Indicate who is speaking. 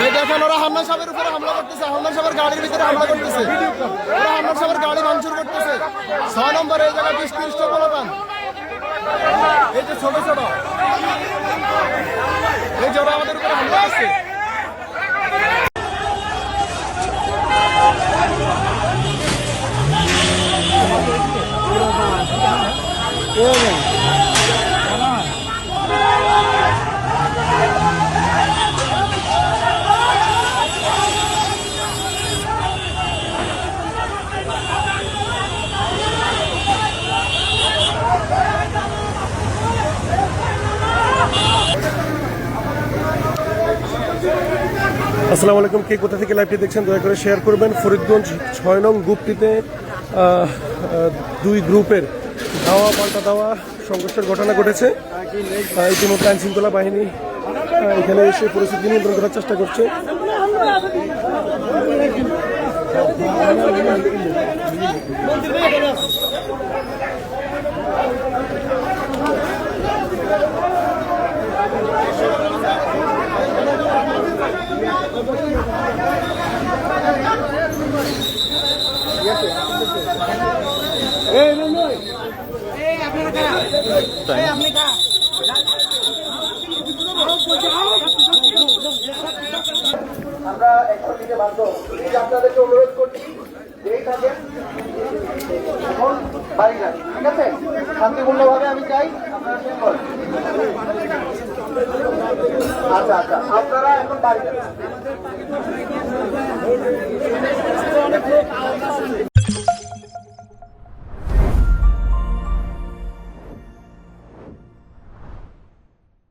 Speaker 1: এই দেখেন ওরা হামনা সাহেবের উপরে হামলা করতেছে, হামনা সাহেবের গাড়ির ভিতরে হামলা করতেছে, ওরা হামনা সাহেবের গাড়ি ভাঙচুর করতেছে। 6 নম্বরে এই জায়গায় 20-30টা বলবান, এই যে ছোট ছোট, এই যে ওরা আমাদের উপরে হামলা করছে।
Speaker 2: আসসালামু আলাইকুম, কে কোথা থেকে লাইভটি দেখছেন দয়া করে শেয়ার করবেন। ফরিদগঞ্জ 6 নং গুপ্তিতে 2 গ্রুপের ধাওয়া পাল্টা দেওয়া সংঘর্ষের ঘটনা ঘটেছে। ইতিমধ্যে আইন শৃঙ্খলা বাহিনী এখানে এসে পরিস্থিতি নিয়ন্ত্রণ করার চেষ্টা করছে।
Speaker 3: আমরা এখন থেকে বাধ্য আপনাদেরকে অনুরোধ করছি যেই থাকেন এখন বাড়ি যান, ঠিক আছে? শান্তিপূর্ণভাবে আমি চাই আপনারা শেষ করেন। আচ্ছা আচ্ছা, আপনারা এখন বাড়ি যান।